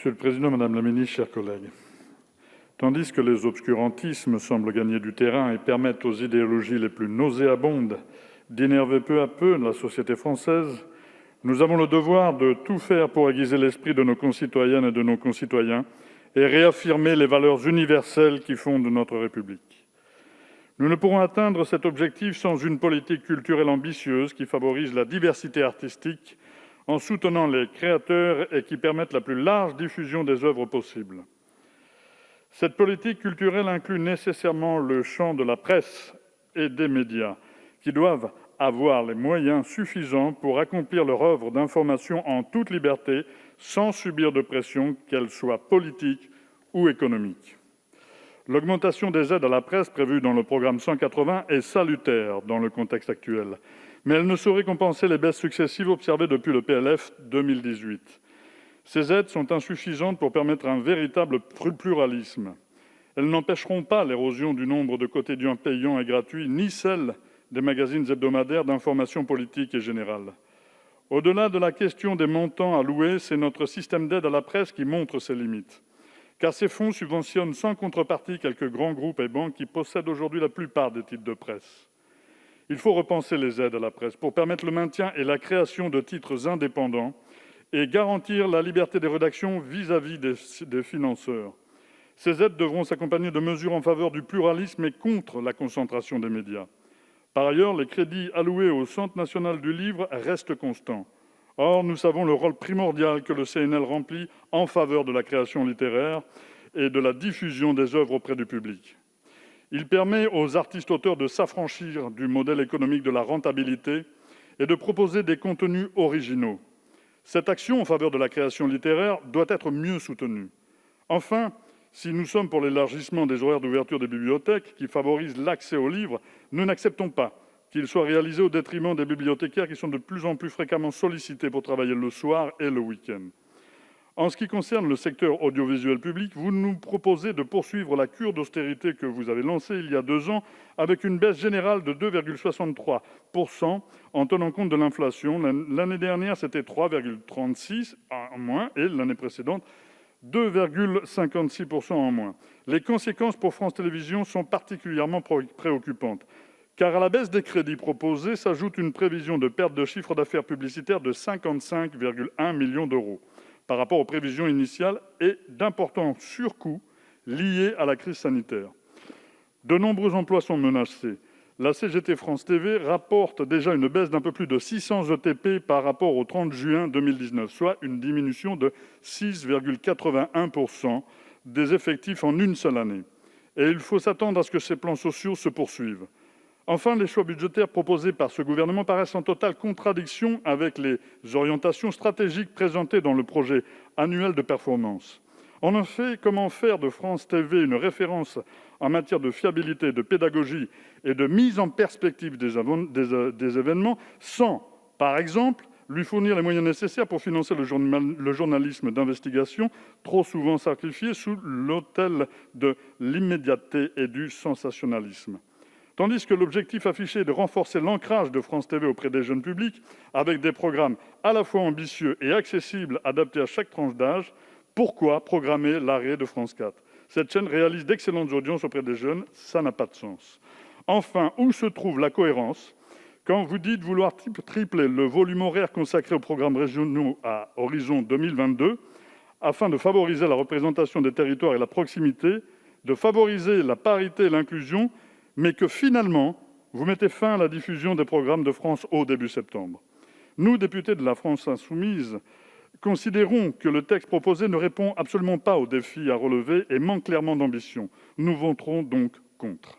Monsieur le président, madame la ministre, chers collègues, tandis que les obscurantismes semblent gagner du terrain et permettent aux idéologies les plus nauséabondes d'énerver peu à peu la société française, nous avons le devoir de tout faire pour aiguiser l'esprit de nos concitoyennes et de nos concitoyens et réaffirmer les valeurs universelles qui fondent notre République. Nous ne pourrons atteindre cet objectif sans une politique culturelle ambitieuse qui favorise la diversité artistique en soutenant les créateurs et qui permette la plus large diffusion des œuvres possibles. Cette politique culturelle inclut nécessairement le champ de la presse et des médias, qui doivent avoir les moyens suffisants pour accomplir leur œuvre d'information en toute liberté, sans subir de pression, qu'elle soit politique ou économique. L'augmentation des aides à la presse prévue dans le programme 180 est salutaire dans le contexte actuel, mais elle ne saurait compenser les baisses successives observées depuis le PLF 2018. Ces aides sont insuffisantes pour permettre un véritable pluralisme. Elles n'empêcheront pas l'érosion du nombre de quotidiens payants et gratuits, ni celle des magazines hebdomadaires d'information politique et générale. Au-delà de la question des montants alloués, c'est notre système d'aide à la presse qui montre ses limites. Car ces fonds subventionnent sans contrepartie quelques grands groupes et banques qui possèdent aujourd'hui la plupart des titres de presse. Il faut repenser les aides à la presse pour permettre le maintien et la création de titres indépendants et garantir la liberté des rédactions vis-à-vis des financeurs. Ces aides devront s'accompagner de mesures en faveur du pluralisme et contre la concentration des médias. Par ailleurs, les crédits alloués au Centre national du livre restent constants. Or, nous savons le rôle primordial que le CNL remplit en faveur de la création littéraire et de la diffusion des œuvres auprès du public. Il permet aux artistes-auteurs de s'affranchir du modèle économique de la rentabilité et de proposer des contenus originaux. Cette action en faveur de la création littéraire doit être mieux soutenue. Enfin, si nous sommes pour l'élargissement des horaires d'ouverture des bibliothèques qui favorisent l'accès aux livres, nous n'acceptons pas qu'il soit réalisé au détriment des bibliothécaires qui sont de plus en plus fréquemment sollicités pour travailler le soir et le week-end. En ce qui concerne le secteur audiovisuel public, vous nous proposez de poursuivre la cure d'austérité que vous avez lancée il y a 2 ans avec une baisse générale de 2,63 % en tenant compte de l'inflation. L'année dernière, c'était 3,36 % en moins et l'année précédente, 2,56 % en moins. Les conséquences pour France Télévisions sont particulièrement préoccupantes, car à la baisse des crédits proposés s'ajoute une prévision de perte de chiffre d'affaires publicitaire de 55,1 millions d'euros par rapport aux prévisions initiales et d'importants surcoûts liés à la crise sanitaire. De nombreux emplois sont menacés. La CGT France TV rapporte déjà une baisse d'un peu plus de 600 ETP par rapport au 30 juin 2019, soit une diminution de 6,81 % des effectifs en une seule année. Et il faut s'attendre à ce que ces plans sociaux se poursuivent. Enfin, les choix budgétaires proposés par ce gouvernement paraissent en totale contradiction avec les orientations stratégiques présentées dans le projet annuel de performance. En effet, comment faire de France TV une référence en matière de fiabilité, de pédagogie et de mise en perspective des événements sans, par exemple, lui fournir les moyens nécessaires pour financer le journalisme d'investigation, trop souvent sacrifié sous l'autel de l'immédiateté et du sensationnalisme. Tandis que l'objectif affiché est de renforcer l'ancrage de France TV auprès des jeunes publics, avec des programmes à la fois ambitieux et accessibles, adaptés à chaque tranche d'âge, pourquoi programmer l'arrêt de France 4 ? Cette chaîne réalise d'excellentes audiences auprès des jeunes, ça n'a pas de sens. Enfin, où se trouve la cohérence quand vous dites vouloir tripler le volume horaire consacré aux programmes régionaux à horizon 2022, afin de favoriser la représentation des territoires et la proximité, de favoriser la parité et l'inclusion, mais que finalement, vous mettez fin à la diffusion des programmes de France Ô début septembre. Nous, députés de la France insoumise, considérons que le texte proposé ne répond absolument pas aux défis à relever et manque clairement d'ambition. Nous voterons donc contre.